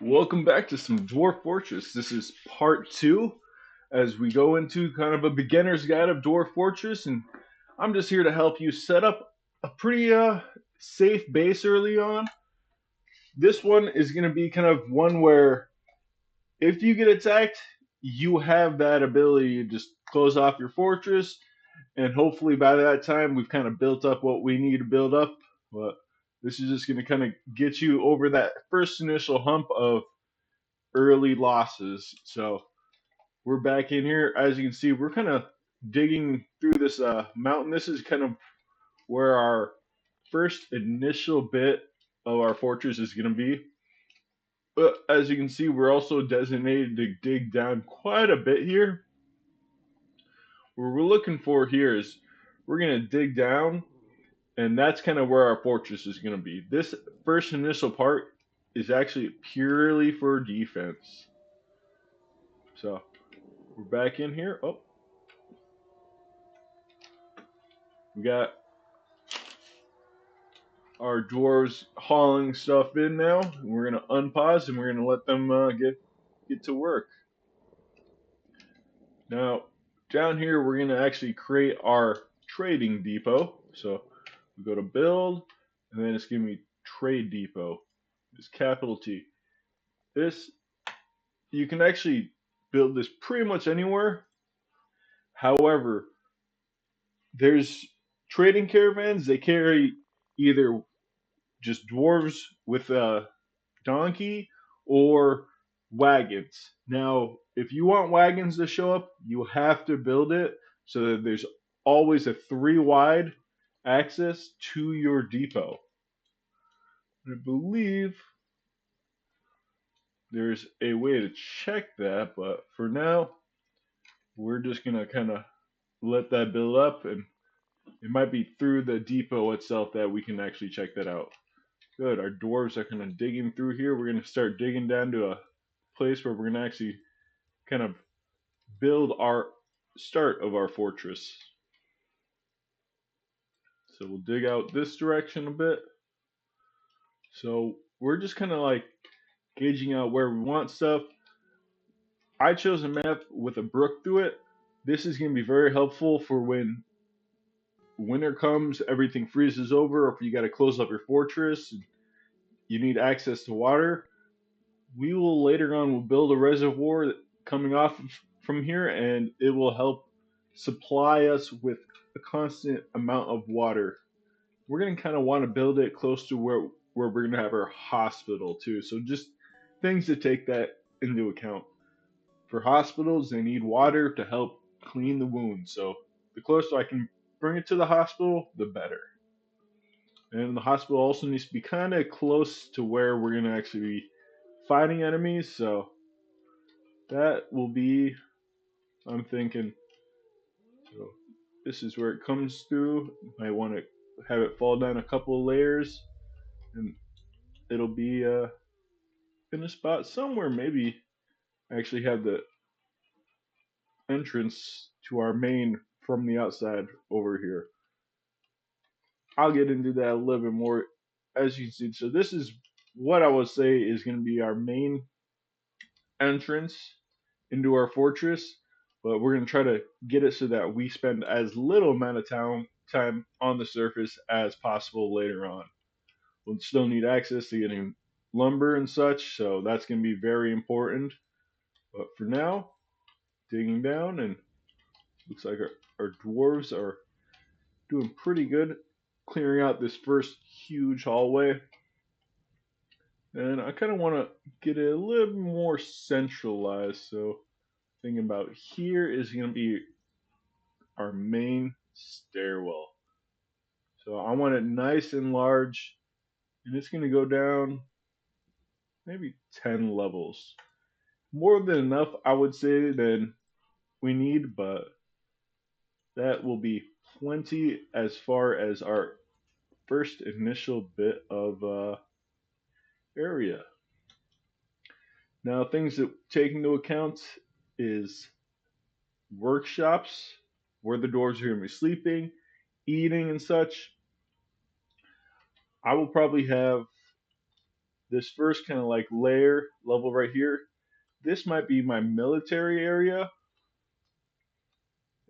Welcome back to some Dwarf Fortress. This is part two as we go into kind of a beginner's guide of Dwarf Fortress, and I'm just here to help you set up a pretty safe base early on. This one is going to be kind of one where if you get attacked, you have that ability to just close off your fortress, and hopefully by that time we've kind of built up what we need to build up. But this is just going to kind of get you over that first initial hump of early losses. So we're back in here. As you can see, we're kind of digging through this mountain. This is kind of where our first initial bit of our fortress is going to be. But as you can see, we're also designated to dig down quite a bit here. What we're looking for here is we're going to dig down, and that's kind of where our fortress is going to be. This first initial part is actually purely for defense. So we're back in here. Oh, we got our dwarves hauling stuff in now. We're gonna unpause and we're gonna let them get to work. Now down here we're gonna actually create our trading depot. So we go to build, and then it's gonna be trade depot. It's capital T. This you can actually build this pretty much anywhere. However, there's trading caravans. They carry either just dwarves with a donkey or wagons. Now, if you want wagons to show up, you have to build it so that there's always a three wide access to your depot. I believe there's a way to check that, but for now, we're just gonna kind of let that build up, and it might be through the depot itself that we can actually check that out. Good. Our dwarves are kind of digging through here. We're going to start digging down to a place where we're going to actually kind of build our start of our fortress. So we'll dig out this direction a bit. So we're just kind of like gauging out where we want stuff. I chose a map with a brook through it. This is going to be very helpful for when winter comes, everything freezes over, or if you got to close up your fortress, you need access to water. We will later on will build a reservoir coming off from here, and it will help supply us with a constant amount of water. We're going to kind of want to build it close to where we're going to have our hospital too. So just things to take that into account. For hospitals, they need water to help clean the wounds. So the closer I can bring it to the hospital, the better. And the hospital also needs to be kind of close to where we're going to actually be fighting enemies. So that will be, I'm thinking, so this is where it comes through. I want to have it fall down a couple of layers, and it'll be in a spot somewhere. Maybe actually have the entrance to our main from the outside over here. I'll get into that a little bit more as you see. So this is what I would say is going to be our main entrance into our fortress, but we're going to try to get it so that we spend as little amount of time on the surface as possible later on. We'll still need access to getting lumber and such, so that's going to be very important. But for now, digging down, and looks like our dwarves are doing pretty good clearing out this first huge hallway. And I kind of want to get it a little more centralized, so thinking about here is going to be our main stairwell. So I want it nice and large, and it's going to go down maybe 10 levels. More than enough, I would say, than we need, but that will be plenty as far as our first initial bit of area. Now, things to take into account is workshops, where the dwarves are going to be sleeping, eating, and such. I will probably have This first kind of like layer level right here, this might be my military area.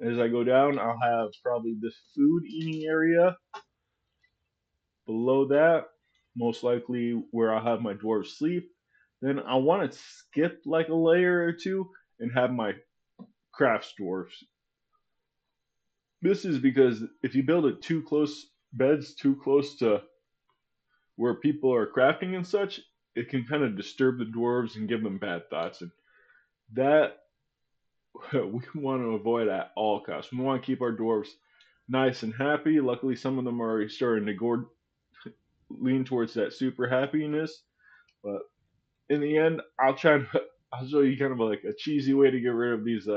As I go down, I'll have probably this food eating area. Below that, most likely where I'll have my dwarves sleep. Then I want to skip like a layer or two and have my crafts dwarfs. This is because if you build it too close, beds too close to where people are crafting and such, it can kind of disturb the dwarves and give them bad thoughts. And that we want to avoid at all costs. We want to keep our dwarves nice and happy. Luckily, some of them are already starting to lean towards that super happiness. But in the end, I'll show you kind of like a cheesy way to get rid of these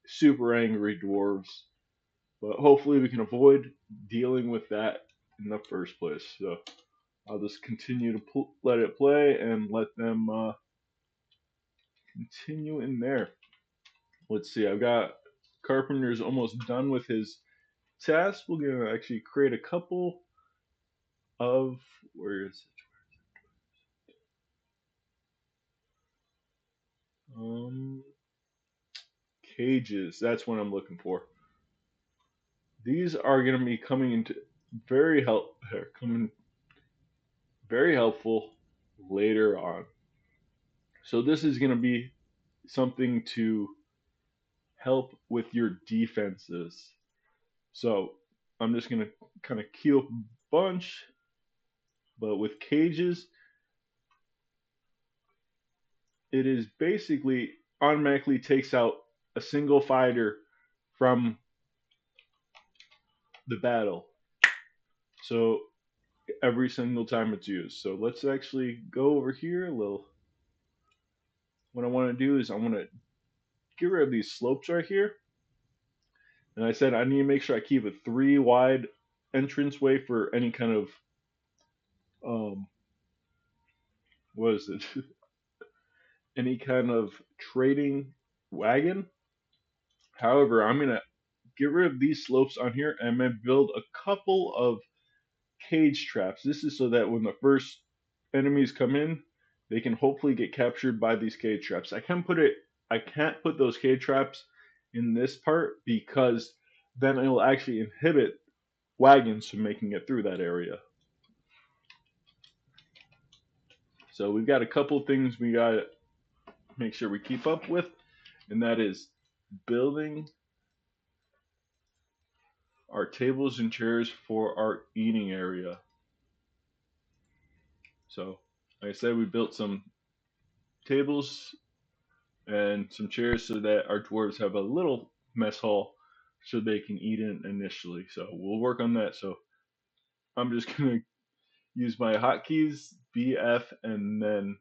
super angry dwarves. But hopefully, we can avoid dealing with that in the first place. So I'll just continue to let it play and let them continue in there. Let's see. I've got Carpenter's almost done with his task. We're gonna actually create a couple of where is it? Um, Cages. That's what I'm looking for. These are gonna be coming into coming very helpful later on. So this is gonna be something to help with your defenses. So I'm just gonna kind of queue up a bunch, but with cages, it is basically automatically takes out a single fighter from the battle. So every single time it's used. So let's actually go over here a little. What I want to do is I want to get rid of these slopes right here. And I said I need to make sure I keep a 3 wide entrance way for any kind of um what is it? Any kind of trading wagon. However, I'm gonna get rid of these slopes on here and I'm gonna build a couple of cage traps. This is so that when the first enemies come in, they can hopefully get captured by these cage traps. I can't put those cage traps in this part because then it'll actually inhibit wagons from making it through that area. So we've got a couple things we got to make sure we keep up with, and that is building our tables and chairs for our eating area. So, like I said, we built some tables and some chairs so that our dwarves have a little mess hall so they can eat in initially. So we'll work on that. So I'm just gonna use my hotkeys BF and then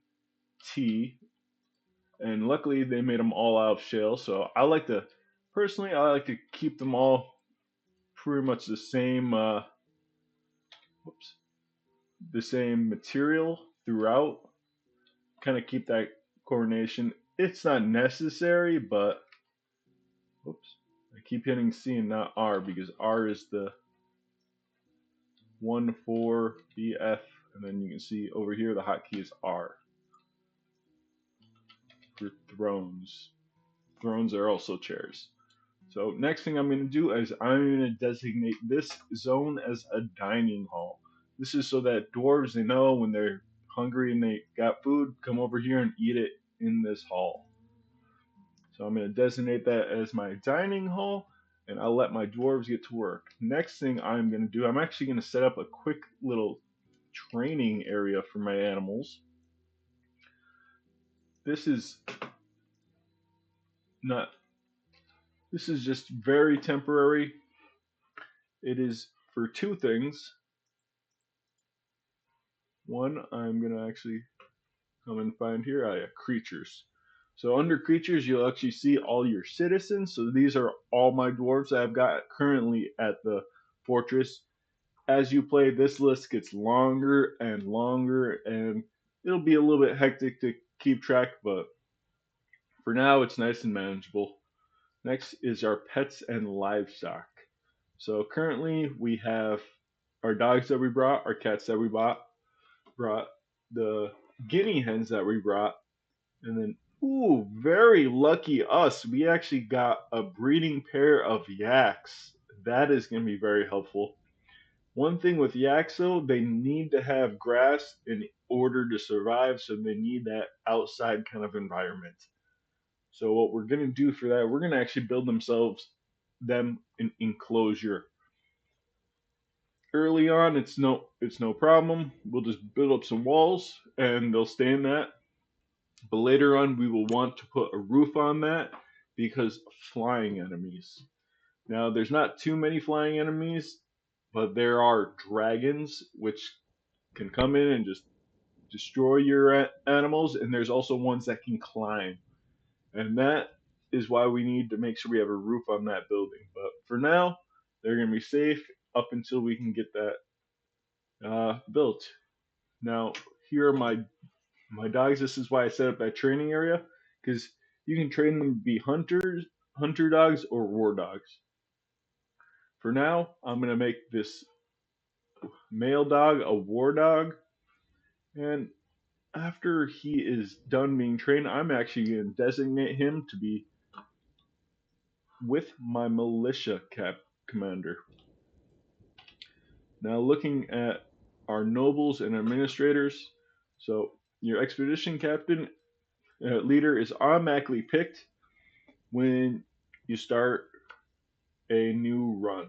T. And luckily they made them all out of shale. So I like to keep them all pretty much the same whoops, the same material throughout. Kind of keep that coordination. It's not necessary, but whoops. I keep hitting C and not R because R is the 1 4 BF, and then you can see over here the hotkey is R for thrones. Thrones are also chairs. So next thing I'm going to do is I'm going to designate this zone as a dining hall. This is so that dwarves, they know when they're hungry and they got food, come over here and eat it in this hall. So I'm going to designate that as my dining hall, and I'll let my dwarves get to work. Next thing I'm going to do, I'm actually going to set up a quick little training area for my animals. This is not, this is just very temporary. It is for two things. One, I'm going to actually come and find here, creatures. So under creatures, you'll actually see all your citizens. So these are all my dwarves that I've got currently at the fortress. As you play, this list gets longer and longer, and it'll be a little bit hectic to keep track, but for now, it's nice and manageable. Next is our pets and livestock. So currently, we have our dogs that we brought, our cats that we brought. the guinea hens that we brought. And then, ooh, very lucky us. We actually got a breeding pair of yaks. That is going to be very helpful. One thing with yaks, though, they need to have grass in order to survive, so they need that outside kind of environment. So what we're going to do for that, we're going to actually build them an enclosure. Early on, it's no problem. We'll just build up some walls, and they'll stay in that. But later on, we will want to put a roof on that because flying enemies. Now, there's not too many flying enemies, but there are dragons which can come in and just destroy your animals, and there's also ones that can climb. And that is why we need to make sure we have a roof on that building. But for now, they're going to be safe up until we can get that built. Now, here are my dogs. This is why I set up that training area because you can train them to be hunter dogs, or war dogs. For now, I'm gonna make this male dog a war dog, and after he is done being trained, I'm actually gonna designate him to be with my militia commander. Now, looking at our nobles and administrators, so your expedition captain leader is automatically picked when you start a new run.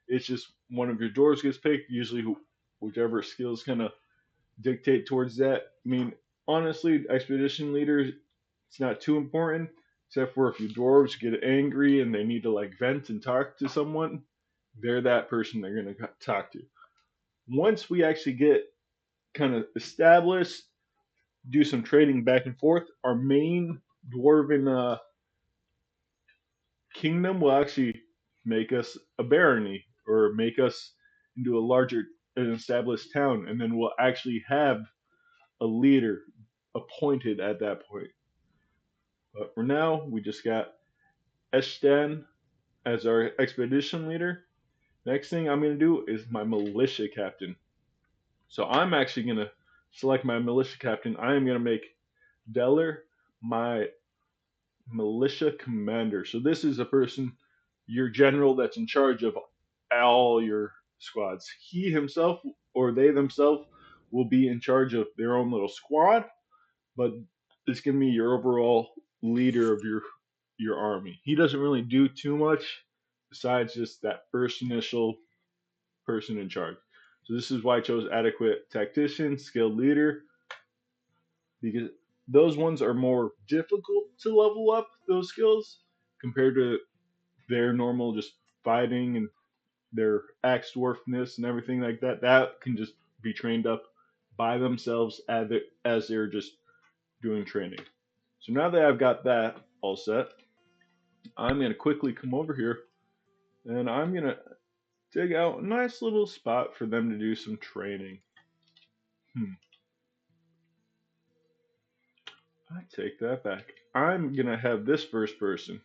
It's just one of your dwarves gets picked, usually whichever skills kind of dictate towards that. I mean, honestly, expedition leaders, it's not too important, except for if your dwarves get angry and they need to like vent and talk to someone, they're that person they're going to talk to. Once we actually get kind of established, do some trading back and forth, our main dwarven kingdom will actually make us a barony or make us into a larger an established town, and then we'll actually have a leader appointed at that point. But for now, we just got Eshtan as our expedition leader. Next thing I'm going to do is my militia captain. So I'm actually going to select my militia captain. I am going to make Deller my militia commander. So this is a person, your general that's in charge of all your squads. He himself or they themselves will be in charge of their own little squad, but it's gonna be your overall leader of your army. He doesn't really do too much besides just that first initial person in charge. So this is why I chose adequate tactician, skilled leader, because those ones are more difficult to level up those skills compared to their normal just fighting and their axe dwarfness and everything like that. That can just be trained up by themselves as they're just doing training. So now that I've got that all set, I'm going to quickly come over here and I'm going to dig out a nice little spot for them to do some training. I take that back. I'm going to have this first person,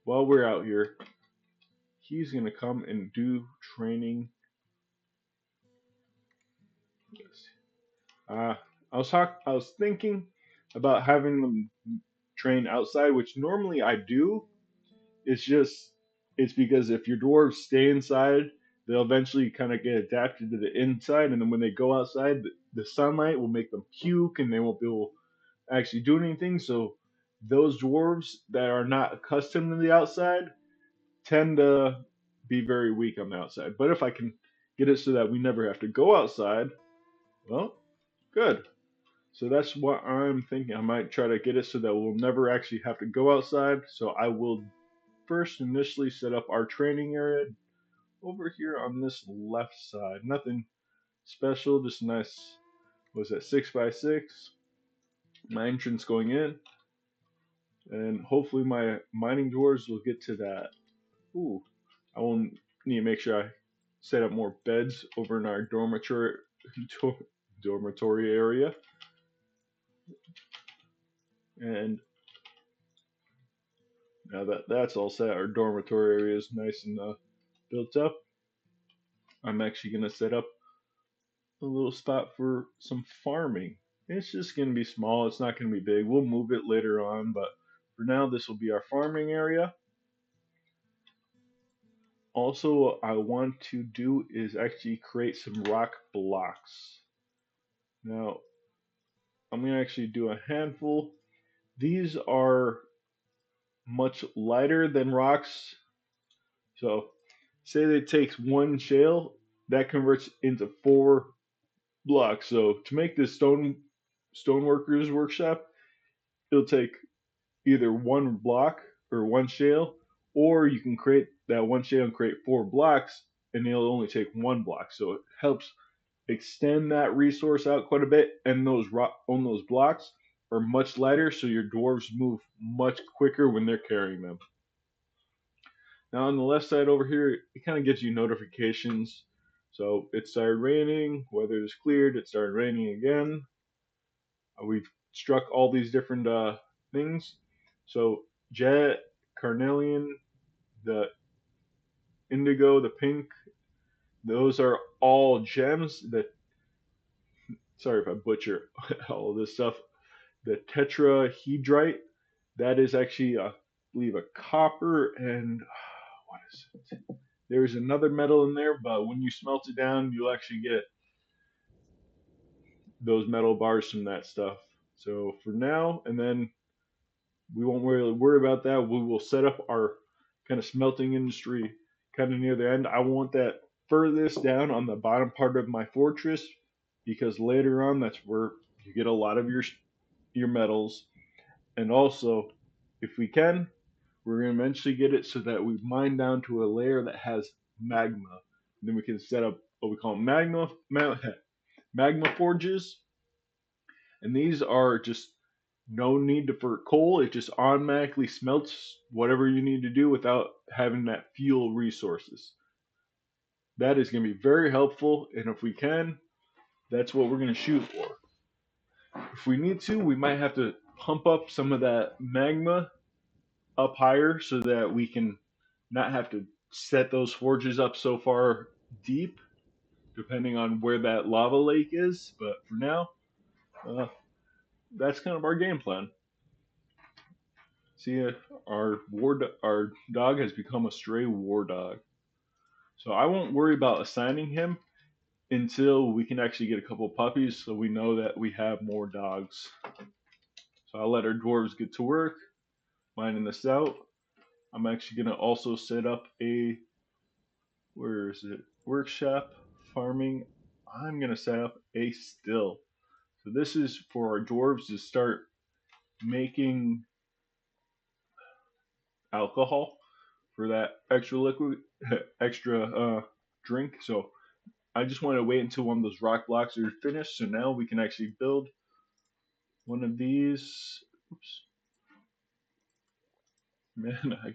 while we're out here, he's going to come and do training. Uh, I was thinking about having them train outside, which normally I do. It's just it's because if your dwarves stay inside, they'll eventually kind of get adapted to the inside, and then when they go outside, the sunlight will make them puke, and they won't be able to actually do anything. So those dwarves that are not accustomed to the outside tend to be very weak on the outside. But if I can get it so that we never have to go outside, well, good. So that's what I'm thinking. I might try to get it so that we'll never actually have to go outside. So I will first initially set up our training area over here on this left side. Nothing special, just nice, was that 6x6? My entrance going in. And hopefully my mining dwarves will get to that. Ooh, I will need to make sure I set up more beds over in our dormitory area. And now that that's all set, our dormitory area is nice and built up. I'm actually going to set up a little spot for some farming. It's just going to be small. It's not going to be big. We'll move it later on, but for now, this will be our farming area. Also, what I want to do is actually create some rock blocks. Now, I'm going to actually do a handful. These are much lighter than rocks. So, say that it takes one shale, that converts into 4 blocks. So, to make this stoneworkers workshop, it'll take either 1 block or 1 shale, or you can create that 1 shale and create 4 blocks, and it'll only take 1 block. So it helps extend that resource out quite a bit, and those on those blocks are much lighter, so your dwarves move much quicker when they're carrying them. Now on the left side over here, it kind of gives you notifications. So it started raining, weather is cleared, it started raining again. We've struck all these different things. So jet, carnelian, the indigo, the pink, those are all gems. That sorry if I butcher all of this stuff. The tetrahedrite, that is actually, I believe, a copper, and what is it? There's another metal in there, but when you smelt it down, you'll actually get those metal bars from that stuff. So for now, and then we won't really worry about that. We will set up our kind of smelting industry kind of near the end. I want that furthest down on the bottom part of my fortress because later on that's where you get a lot of your metals. And also, if we can, we're going to eventually get it so that we mine down to a layer that has magma. And then we can set up what we call magma forges, and these are just no need for coal. It just automatically smelts whatever you need to do without having that fuel resources. That is going to be very helpful, and if we can, that's what we're going to shoot for. If we need to, we might have to pump up some of that magma up higher so that we can not have to set those forges up so far deep, depending on where that lava lake is. But for now, uh, that's kind of our game plan. See, our dog has become a stray war dog. So I won't worry about assigning him until we can actually get a couple puppies, so we know that we have more dogs. So I'll let our dwarves get to work, mining this out. I'm actually gonna also set up a where is it workshop farming. I'm gonna set up a still. So this is for our dwarves to start making alcohol for that extra liquid, extra drink. So I just want to wait until one of those rock blocks are finished. So now we can actually build one of these. Oops, man, I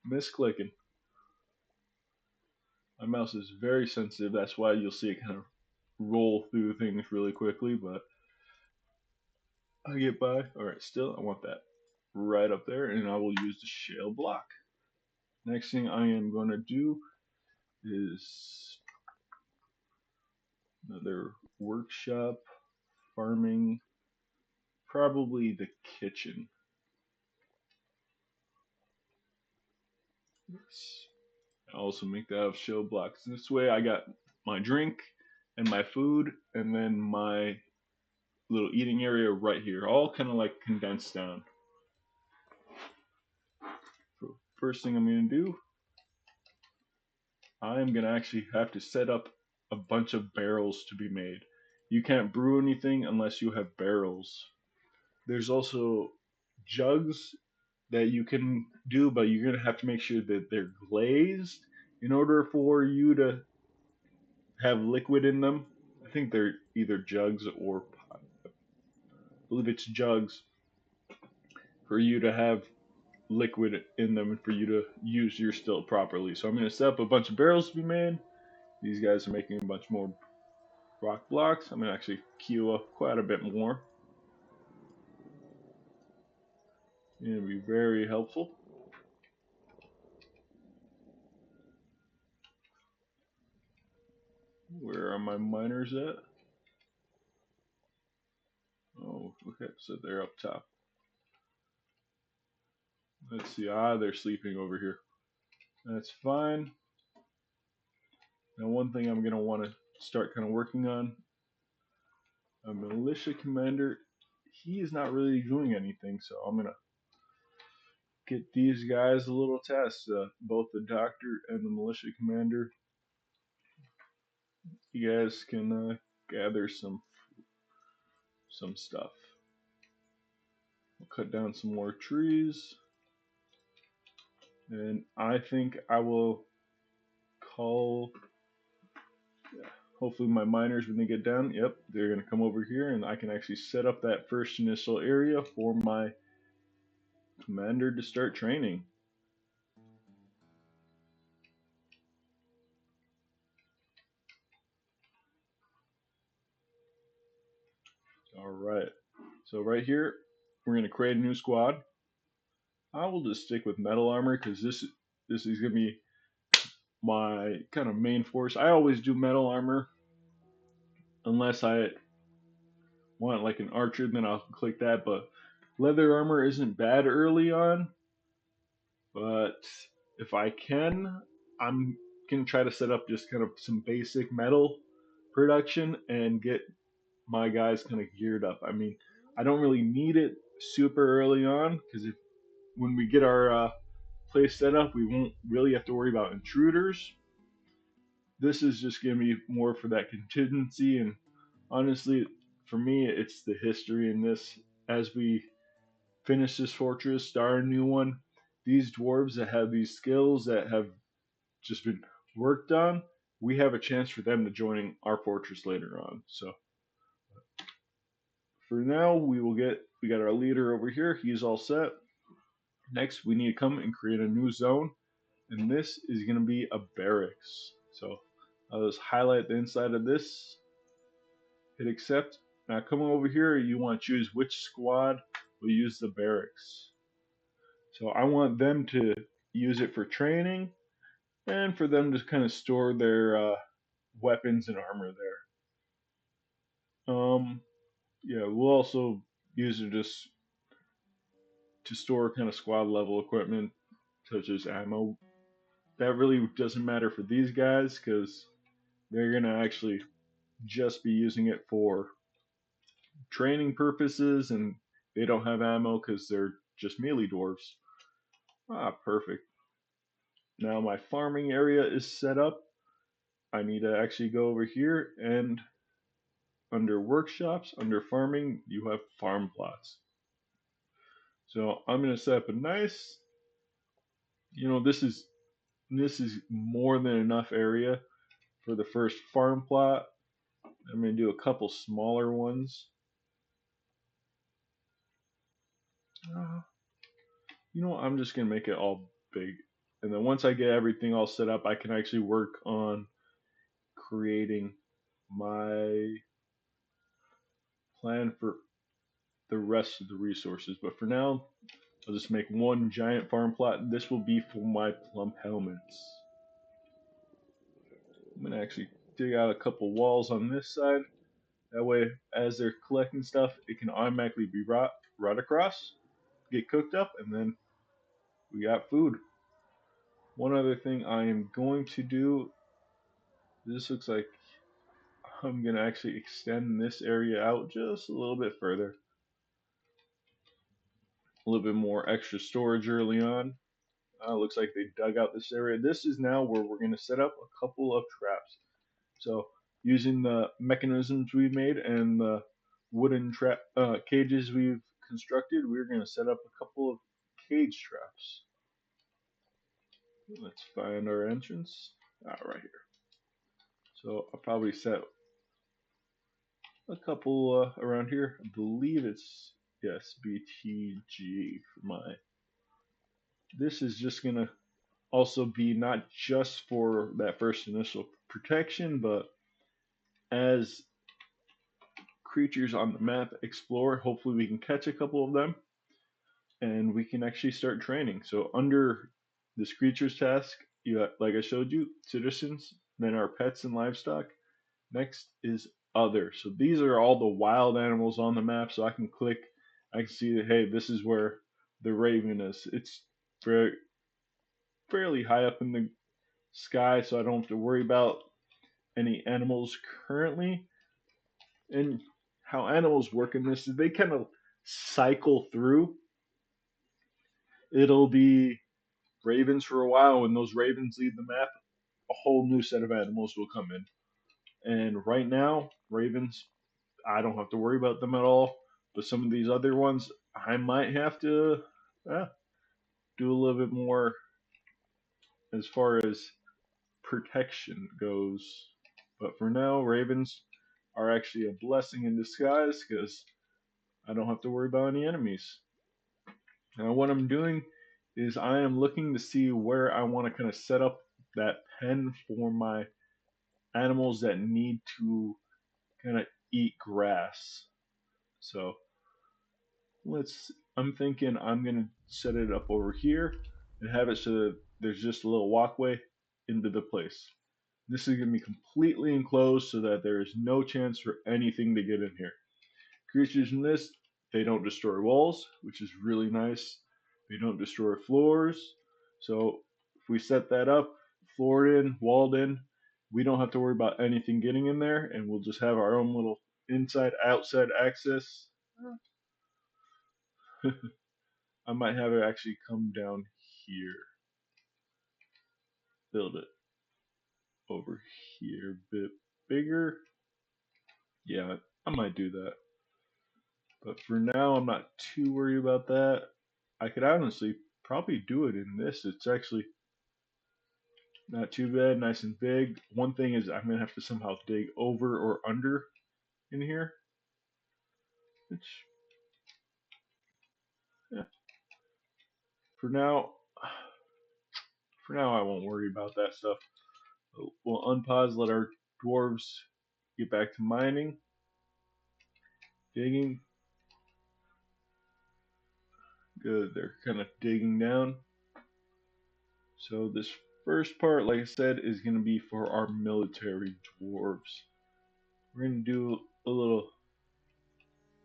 misclicking. My mouse is very sensitive. That's why you'll see it kind of roll through things really quickly. But I get by. All right, still I want that right up there, and I will use the shale block. Next thing I am going to do is another workshop farming, probably the kitchen. Yes. I also make that of shale blocks. This way I got my drink and my food and then my little eating area right here, all kind of like condensed down. So first thing I'm going to do, I'm going to actually have to set up a bunch of barrels to be made. You can't brew anything unless you have barrels. There's also jugs that you can do, but you're going to have to make sure that they're glazed in order for you to have liquid in them. I think they're either jugs or I believe it's jugs for you to have liquid in them and for you to use your still properly. So I'm going to set up a bunch of barrels to be made. These guys are making a bunch more rock blocks. I'm going to actually queue up quite a bit more. It'll be very helpful. Where are my miners at? Oh, okay, so they're up top. Let's see. Ah, they're sleeping over here. That's fine. Now, one thing I'm gonna want to start kind of working on, a militia commander. He is not really doing anything, so I'm gonna get these guys a little test. Both the doctor and the militia commander. You guys can gather some stuff. We'll cut down some more trees, and I think I will call. Yeah, hopefully my miners, when they get down, yep, they're gonna come over here, and I can actually set up that first initial area for my commander to start training. All right. So right here, we're gonna create a new squad. I will just stick with metal armor because this is gonna be my kind of main force. I always do metal armor unless I want like an archer, then I'll click that. But leather armor isn't bad early on, but if I can, I'm gonna try to set up just kind of some basic metal production and get my guys kind of geared up. I mean, I don't really need it super early on because if when we get our place set up, we won't really have to worry about intruders. This is just gonna be more for that contingency, and honestly, for me, it's the history in this. As we finish this fortress, start a new one, these dwarves that have these skills that have just been worked on, we have a chance for them to join our fortress later on. So for now, we got our leader over here. He's all set. Next, we need to come and create a new zone, and this is going to be a barracks. So I'll just highlight the inside of this, hit accept. Now come over here, you want to choose which squad will use the barracks. So I want them to use it for training and for them to kind of store their weapons and armor there. Yeah, we'll also use it just to store kind of squad level equipment such as ammo. That really doesn't matter for these guys because they're gonna actually just be using it for training purposes, and they don't have ammo because they're just melee dwarves. Ah, perfect. Now my farming area is set up. I need to actually go over here and under workshops, under farming, you have farm plots. So I'm gonna set up a nice, this is more than enough area for the first farm plot. I'm gonna do a couple smaller ones. Uh, I'm just gonna make it all big, and then once I get everything all set up, I can actually work on creating my plan for the rest of the resources. But for now, I'll just make one giant farm plot. This will be for my plump helmets. I'm gonna actually dig out a couple walls on this side. That way, as they're collecting stuff, it can automatically be brought across, get cooked up, and then we got food. One other thing I am going to do, this looks like I'm going to actually extend this area out just a little bit further. A little bit more extra storage early on. Looks like they dug out this area. This is now where we're going to set up a couple of traps. So using the mechanisms we made and the wooden trap cages we've constructed, we're going to set up a couple of cage traps. Let's find our entrance. Right here. So I'll probably set a couple around here. I believe it's, yes, BTG for my. This is just going to also be not just for that first initial protection, but as creatures on the map explore, hopefully we can catch a couple of them and we can actually start training. So under this creatures task, you have, like I showed you, citizens, then our pets and livestock. Next is other. So these are all the wild animals on the map. So I can click, I can see that, hey, this is where the raven is. It's very, fairly high up in the sky, so I don't have to worry about any animals currently. And how animals work in this is they kind of cycle through. It'll be ravens for a while. When those ravens leave the map, a whole new set of animals will come in. And right now, ravens, I don't have to worry about them at all. But some of these other ones, I might have to uh, do a little bit more as far as protection goes. But for now, ravens are actually a blessing in disguise because I don't have to worry about any enemies. Now, what I'm doing is I am looking to see where I want to kind of set up that pen for my animals that need to kind of eat grass. So I'm thinking I'm going to set it up over here and have it so that there's just a little walkway into the place. This is going to be completely enclosed so that there is no chance for anything to get in here. Creatures in this, they don't destroy walls, which is really nice. They don't destroy floors. So if we set that up, floored in, walled in, we don't have to worry about anything getting in there, and we'll just have our own little inside outside access. I might have it actually come down here. Build it over here a bit bigger. Yeah, I might do that. But for now, I'm not too worried about that. I could honestly probably do it in this. It's actually not too bad, nice and big. One thing is I'm going to have to somehow dig over or under in here. Which, yeah, for now, I won't worry about that stuff. We'll unpause, let our dwarves get back to mining, digging. Good, they're kind of digging down. So this first part, like I said, is going to be for our military dwarves. We're going to do a little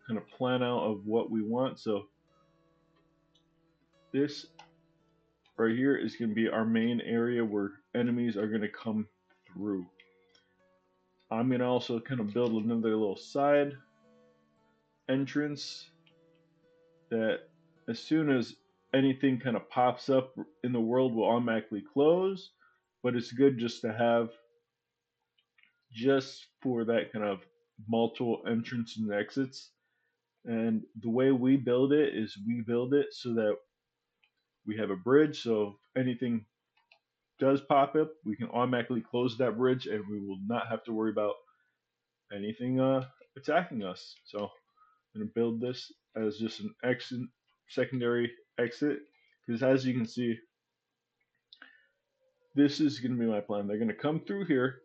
kind of plan out of what we want. So this right here is going to be our main area where enemies are going to come through. I'm going to also kind of build another little side entrance that as soon as anything kind of pops up in the world will automatically close, but it's good just to have just for that kind of multiple entrance and exits. And the way we build it is we build it so that we have a bridge, so if anything does pop up, we can automatically close that bridge and we will not have to worry about anything attacking us. So I'm going to build this as just an exit, secondary exit, because as you can see, this is going to be my plan. They're going to come through here.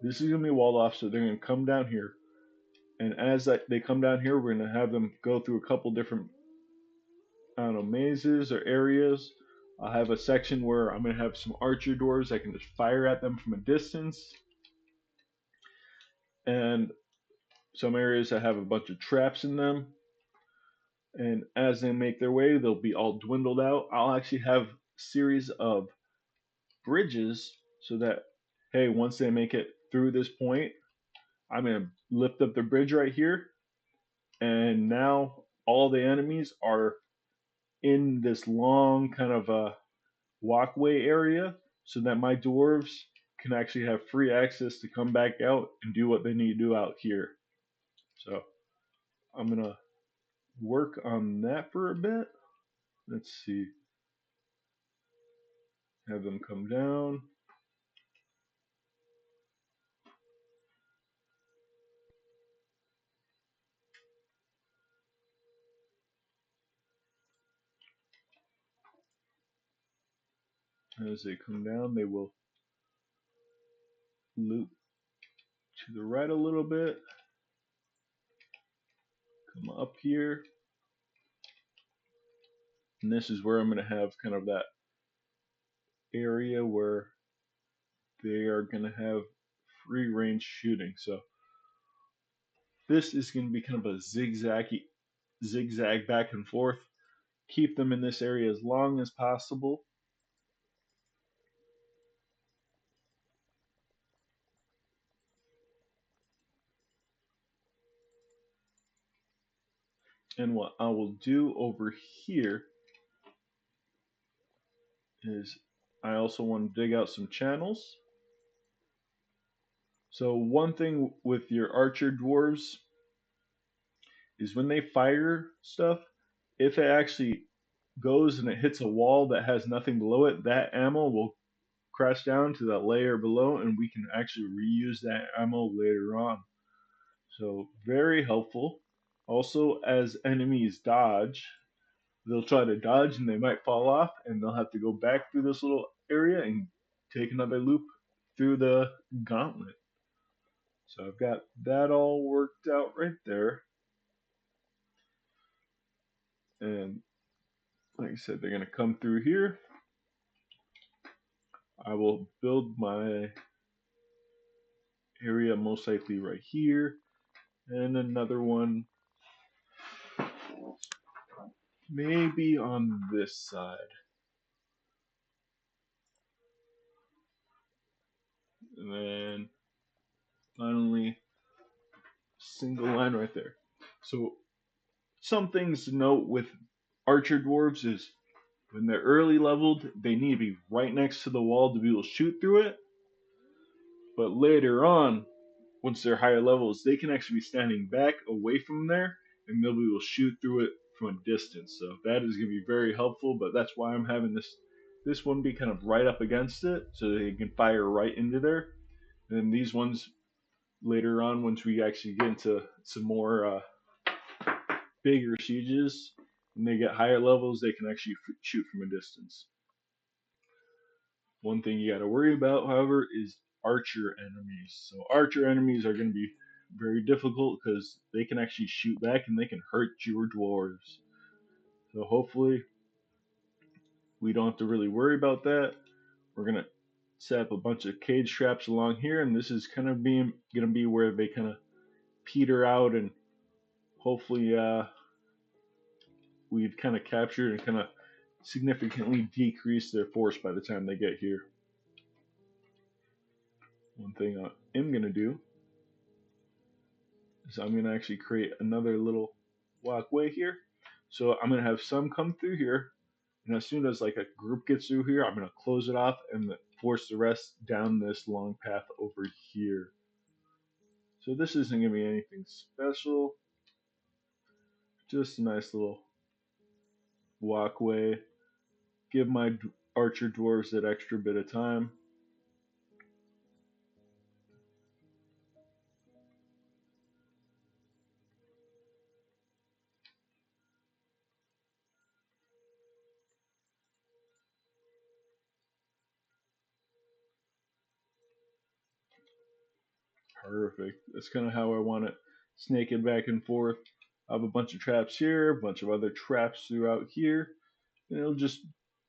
This is going to be walled off, so they're going to come down here. And as they come down here, we're going to have them go through a couple different, I don't know, mazes or areas. I'll have a section where I'm going to have some archer doors. I can just fire at them from a distance. And some areas that have a bunch of traps in them. And as they make their way, they'll be all dwindled out. I'll actually have a series of bridges so that, hey, once they make it through this point, I'm going to lift up the bridge right here. And now all the enemies are in this long kind of walkway area so that my dwarves can actually have free access to come back out and do what they need to do out here. So I'm going to work on that for a bit. Let's see. Have them come down. As they come down, they will loop to the right a little bit. Come up here. And this is where I'm going to have kind of that area where they are going to have free range shooting. So this is going to be kind of a zigzag back and forth. Keep them in this area as long as possible. And what I will do over here is I also want to dig out some channels. So one thing with your archer dwarves is when they fire stuff, if it actually goes and it hits a wall that has nothing below it, that ammo will crash down to that layer below and we can actually reuse that ammo later on. So very helpful. Also, as enemies dodge, they'll try to dodge and they might fall off and they'll have to go back through this little area and take another loop through the gauntlet. So I've got that all worked out right there. And like I said, they're going to come through here. I will build my area most likely right here. And another one maybe on this side. And then finally, single line right there. So some things to note with archer dwarves is when they're early leveled, they need to be right next to the wall to be able to shoot through it. But later on, once they're higher levels, they can actually be standing back away from there and they'll be able to shoot through it from a distance. So that is going to be very helpful, but that's why I'm having this one be kind of right up against it so they can fire right into there. And then these ones later on, once we actually get into some more bigger sieges and they get higher levels, they can actually shoot from a distance. One thing you got to worry about, however, is archer enemies. So archer enemies are going to be very difficult because they can actually shoot back and they can hurt your dwarves. So hopefully we don't have to really worry about that. We're going to set up a bunch of cage traps along here, and this is kind of going to be where they kind of peter out, and hopefully we've kind of captured and kind of significantly decreased their force by the time they get here. One thing I am going to do is I'm going to actually create another little walkway here. So I'm going to have some come through here, and as soon as like a group gets through here, I'm going to close it off and force the rest down this long path over here. So this isn't going to be anything special, just a nice little walkway. Give my archer dwarves that extra bit of time. Perfect. That's kind of how I want it. Snake it back and forth. I have a bunch of traps here, a bunch of other traps throughout here. And it'll just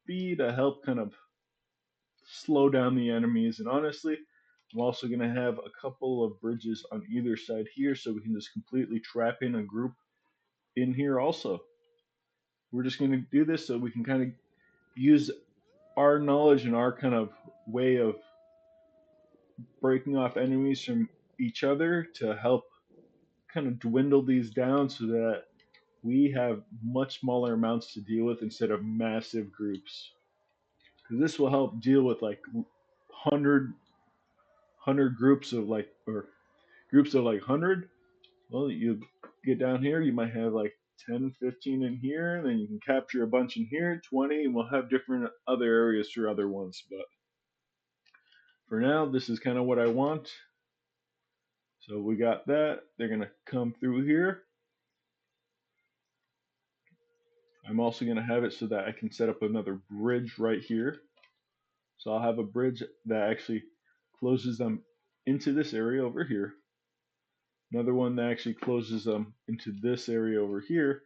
be to help kind of slow down the enemies. And honestly, I'm also going to have a couple of bridges on either side here so we can just completely trap in a group in here also. We're just going to do this so we can kind of use our knowledge and our kind of way of breaking off enemies from each other to help kind of dwindle these down so that we have much smaller amounts to deal with instead of massive groups. Because this will help deal with like 100 groups of like, or groups of like 100. Well, you get down here, you might have like 10, 15 in here, and then you can capture a bunch in here, 20, and we'll have different other areas for other ones. But for now, this is kind of what I want. So we got that. They're going to come through here. I'm also going to have it so that I can set up another bridge right here. So I'll have a bridge that actually closes them into this area over here. Another one that actually closes them into this area over here.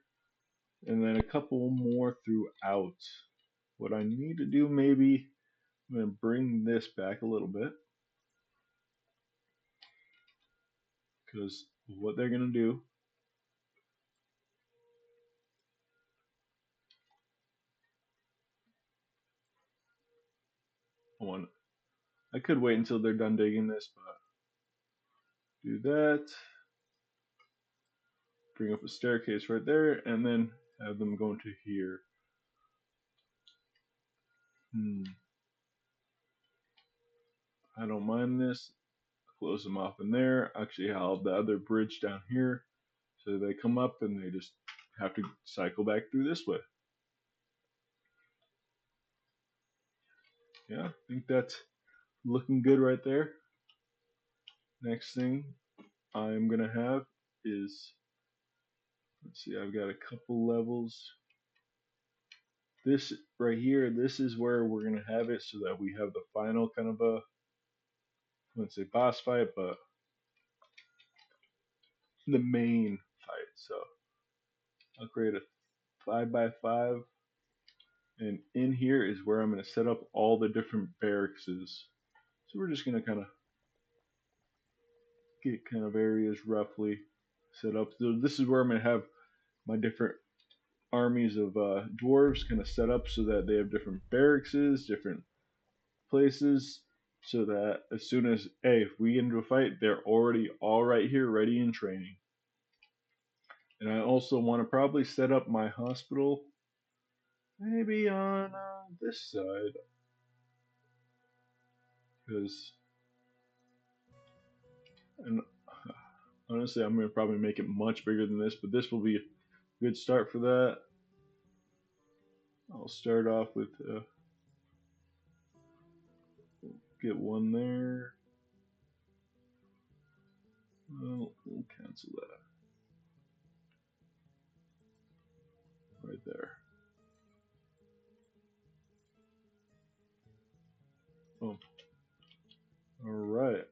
And then a couple more throughout. What I need to do, maybe I'm going to bring this back a little bit. because what they're gonna do. I could wait until they're done digging this, but do that. Bring up a staircase right there, and then have them go into here. I don't mind this. Close them off in there. Actually, I'll have the other bridge down here, so they come up and they just have to cycle back through this way. Yeah, I think that's looking good right there. Next thing I'm gonna have is, let's see, I've got a couple levels. This right here, this is where we're gonna have it so that we have the final kind of a, I wouldn't say boss fight, but the main fight. So I'll create a 5x5, and in here is where I'm gonna set up all the different barracks. So we're just gonna kind of get kind of areas roughly set up. So this is where I'm gonna have my different armies of dwarves kind of set up so that they have different barracks, different places, so that as soon as, hey, if we get into a fight, they're already all right here, ready in training. And I also want to probably set up my hospital maybe on this side, because, and honestly, I'm going to probably make it much bigger than this, but this will be a good start for that. I'll start off with get one there. We'll cancel that right there. Oh, all right.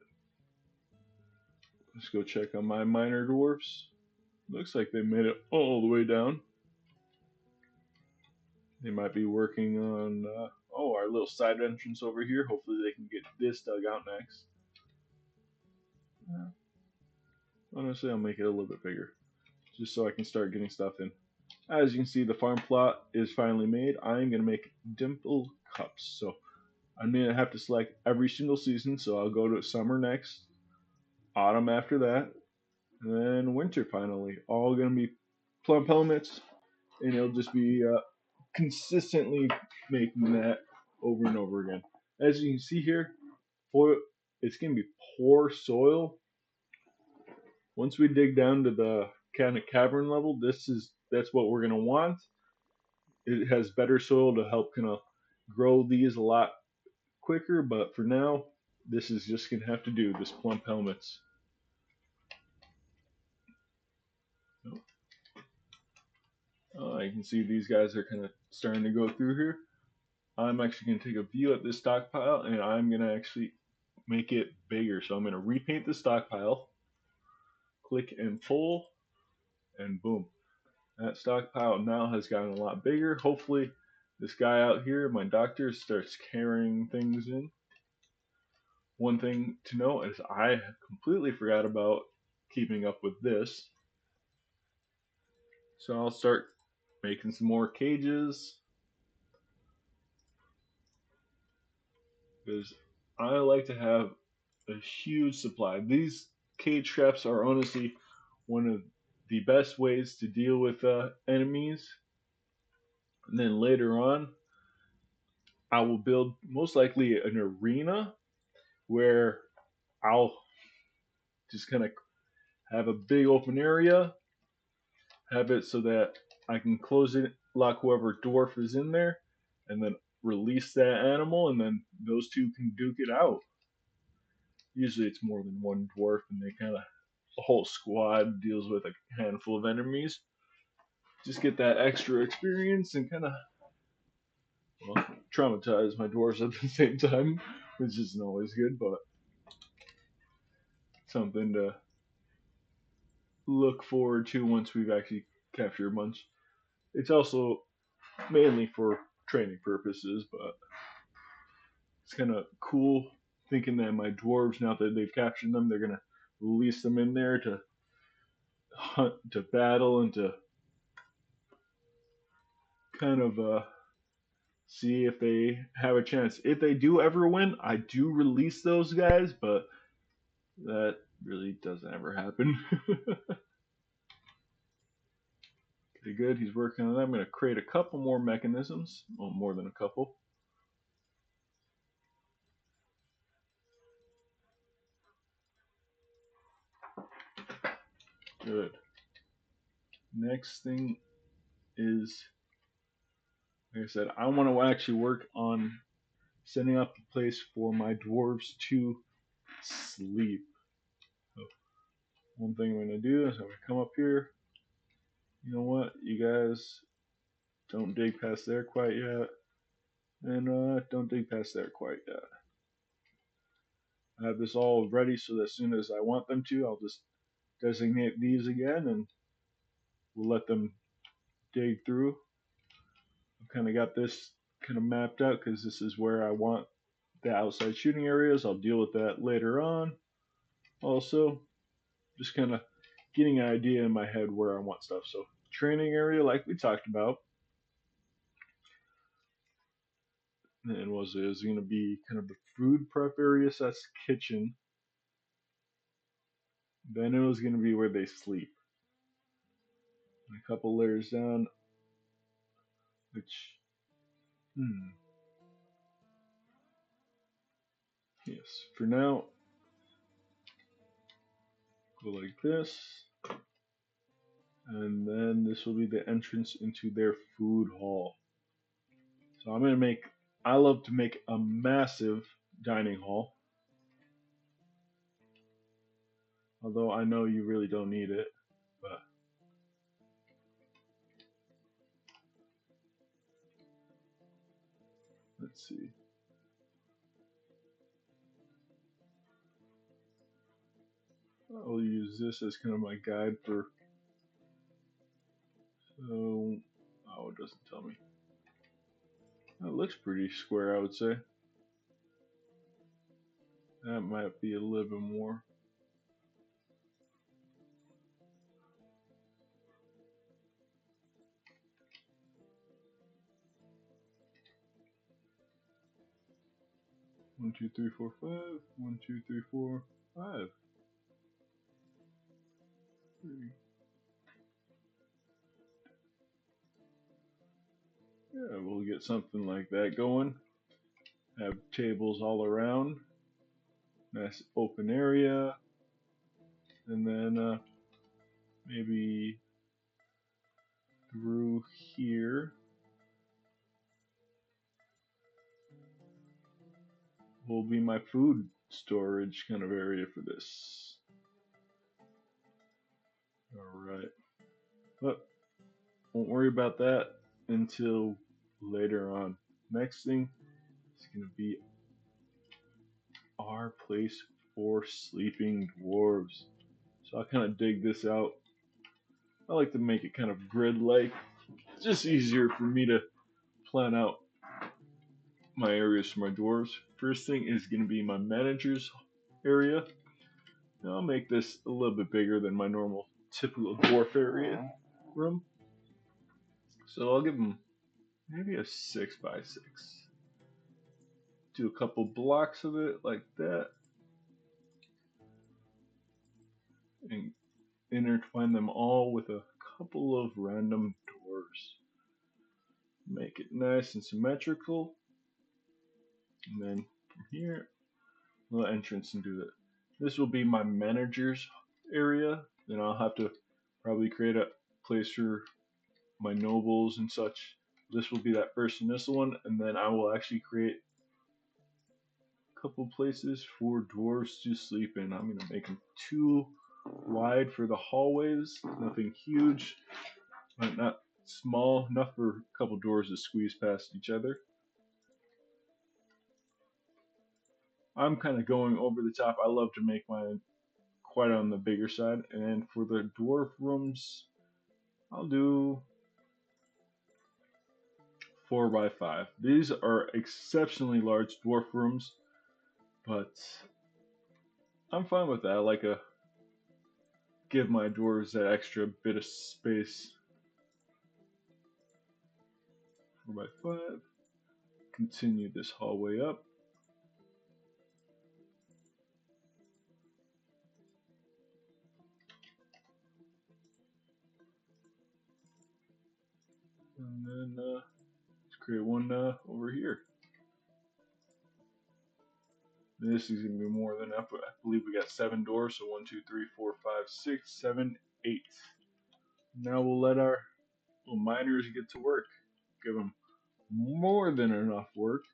Let's go check on my minor dwarfs. Looks like they made it all the way down. They might be working on our little side entrance over here. Hopefully they can get this dug out next. Honestly, I'll make it a little bit bigger, just so I can start getting stuff in. As you can see, the farm plot is finally made. I'm going to make dimple cups. So I'm going to have to select every single season. So I'll go to summer next, autumn after that, and then winter finally. All going to be plum helmets, and it'll just be consistently making that over and over again. As you can see here, it's going to be poor soil. Once we dig down to the kind of cavern level, that's what we're going to want. It has better soil to help kind of grow these a lot quicker, but for now, this is just going to have to do, this plump helmets. You can see these guys are kind of starting to go through here. I'm actually going to take a view at this stockpile, and I'm going to actually make it bigger. So I'm going to repaint the stockpile, click and pull, and boom. That stockpile now has gotten a lot bigger. Hopefully this guy out here, my doctor, starts carrying things in. One thing to note is I completely forgot about keeping up with this. So I'll start making some more cages, because I like to have a huge supply. These cage traps are honestly one of the best ways to deal with enemies. And then later on, I will build most likely an arena where I'll just kind of have a big open area, have it so that I can close it, lock whoever dwarf is in there, and then release that animal, and then those two can duke it out. Usually it's more than one dwarf, and they kind of, the whole squad deals with a handful of enemies. Just get that extra experience and kind of, well, traumatize my dwarves at the same time, which isn't always good, but something to look forward to once we've actually captured a bunch. It's also mainly for training purposes, but it's kind of cool thinking that my dwarves, now that they've captured them, they're gonna release them in there to hunt, to battle, and to kind of see if they have a chance. If they do ever win, I do release those guys, but that really doesn't ever happen. Pretty good. He's working on that. I'm going to create a couple more mechanisms. Well, more than a couple. Good. Next thing is, like I said, I want to actually work on setting up a place for my dwarves to sleep. So one thing I'm going to do is I'm going to come up here. You know what? You guys don't dig past there quite yet. And don't dig past there quite yet. I have this all ready so that as soon as I want them to, I'll just designate these again and we'll let them dig through. I've kind of got this kind of mapped out because this is where I want the outside shooting areas. I'll deal with that later on. Also, just kind of getting an idea in my head where I want stuff. So training area, like we talked about, and was is going to be kind of the food prep area. So that's kitchen. Then it was going to be where they sleep. And a couple layers down, which, yes, for now, go like this. And then this will be the entrance into their food hall. So I'm going to make, I love to make a massive dining hall. Although I know you really don't need it, but let's see. I'll use this as kind of my guide for, so, oh, it doesn't tell me. That looks pretty square, I would say. That might be a little bit more. One, two, three, four, five. 1, 2, 3, 4, 5. 3. Yeah, we'll get something like that going. Have tables all around. Nice open area. And then maybe through here will be my food storage kind of area for this. Alright. But won't worry about that until later on. Next thing is going to be our place for sleeping dwarves. So I'll kind of dig this out. I like to make it kind of grid-like. It's just easier for me to plan out my areas for my dwarves. First thing is going to be my manager's area. Now I'll make this a little bit bigger than my normal typical dwarf area room. So I'll give them maybe a 6 by 6. Do a couple blocks of it like that. And intertwine them all with a couple of random doors. Make it nice and symmetrical. And then from here, a little entrance into it. This will be my manager's area. Then I'll have to probably create a place for my nobles and such. This will be that first and this one, and then I will actually create a couple places for dwarves to sleep in. I'm going to make them too wide for the hallways, nothing huge, but not small enough for a couple doors to squeeze past each other. I'm kind of going over the top. I love to make mine quite on the bigger side. And for the dwarf rooms, I'll do 4 by 5. These are exceptionally large dwarf rooms, but I'm fine with that. I like a give my dwarves that extra bit of space. 4x5. Continue this hallway up. And then let's create one over here. This is going to be more than enough. I believe we got 7 doors, so 1, 2, 3, 4, 5, 6, 7, 8. Now we'll let our little miners get to work. Give them more than enough work.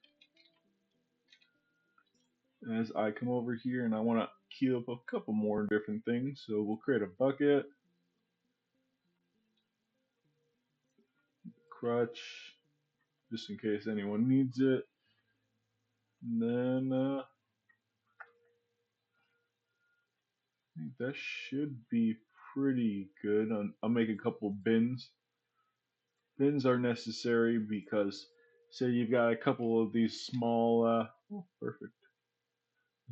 As I come over here and I want to queue up a couple more different things, so we'll create a bucket, crutch, just in case anyone needs it. And then I think that should be pretty good. I'll make a couple bins. Bins are necessary because say you've got a couple of these small, perfect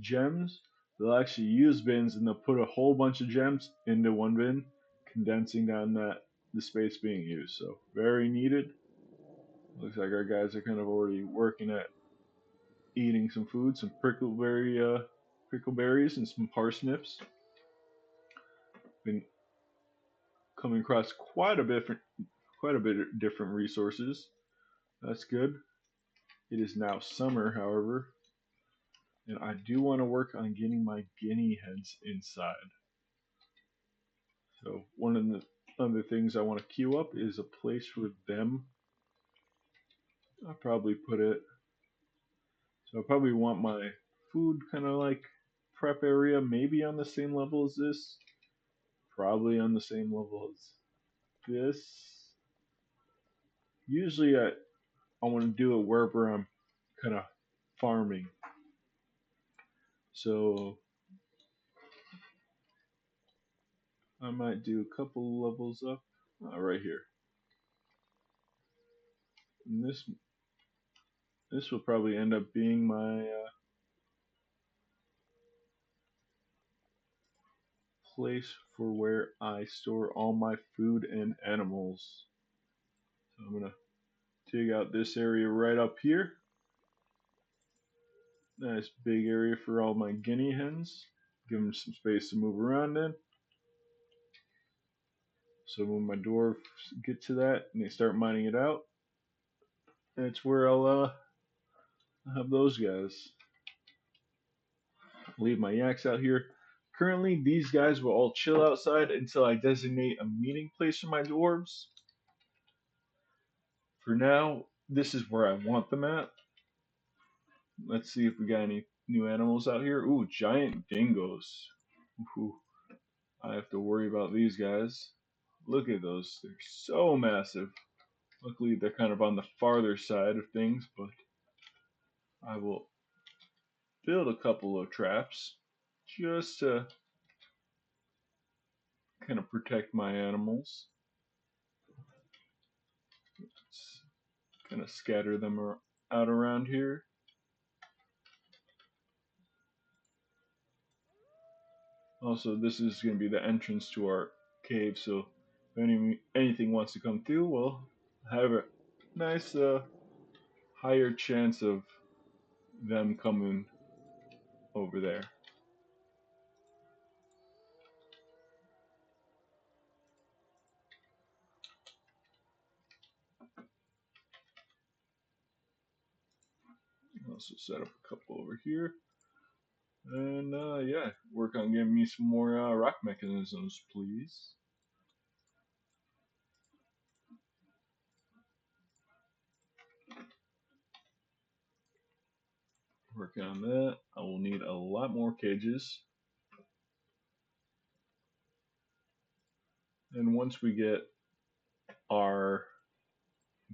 gems. They'll actually use bins and they'll put a whole bunch of gems into one bin, condensing down the space being used. So very needed. Looks like our guys are kind of already working at eating some food, some prickleberries and some parsnips. Been coming across quite a bit of different resources. That's good. It is now summer, however, and I do want to work on getting my guinea hens inside. So one of the other things I want to queue up is a place for them. I'll probably put it. So I probably want my food kind of like prep area, maybe on the same level as this. Probably on the same level as this. Usually I want to do it wherever I'm kind of farming. So I might do a couple levels up right here. And this will probably end up being my place for where I store all my food and animals. So I'm gonna dig out this area right up here. Nice big area for all my guinea hens. Give them some space to move around in. So when my dwarves get to that and they start mining it out, that's where I'll have those guys. Leave my yaks out here. Currently, these guys will all chill outside until I designate a meeting place for my dwarves. For now, this is where I want them at. Let's see if we got any new animals out here. Ooh, giant dingoes. Ooh, I have to worry about these guys. Look at those. They're so massive. Luckily, they're kind of on the farther side of things, but I will build a couple of traps just to kind of protect my animals. Let's kind of scatter them out around here. Also, this is going to be the entrance to our cave, so if anything wants to come through, we'll have a nice higher chance of them coming over there. Also set up a couple over here. And yeah, work on getting me some more rock mechanisms, please. Working on that. I will need a lot more cages. And once we get our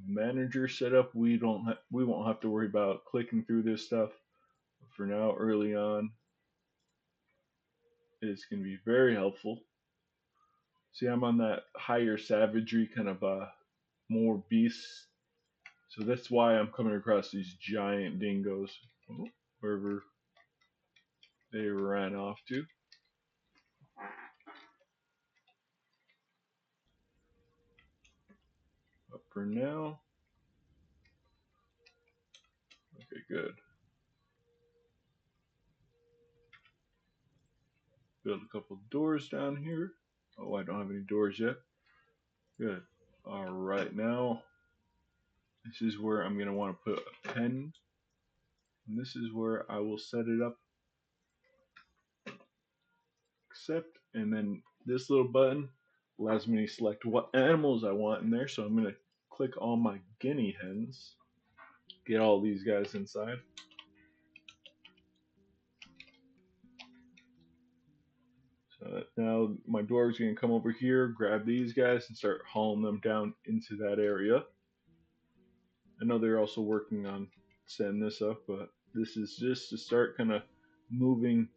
manager set up, we won't have to worry about clicking through this stuff. But for now, early on, it's going to be very helpful. See, I'm on that higher savagery kind of more beasts. So that's why I'm coming across these giant dingoes. Wherever they ran off to. for now. Okay, good. Build a couple doors down here. Oh, I don't have any doors yet. Good. All right, now this is where I'm going to want to put a pen. And this is where I will set it up. Accept. And then this little button allows me to select what animals I want in there. So I'm going to click on my guinea hens. Get all these guys inside. So now my dwarves can come over here, grab these guys, and start hauling them down into that area. I know they're also working on setting this up, but this is just to start kind of moving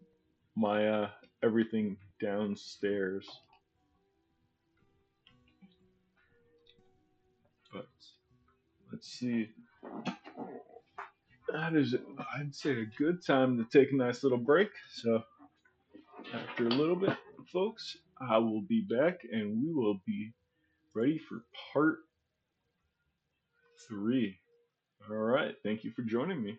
my everything downstairs. But let's see. That is, I'd say, a good time to take a nice little break. So after a little bit, folks, I will be back and we will be ready for part 3. All right. Thank you for joining me.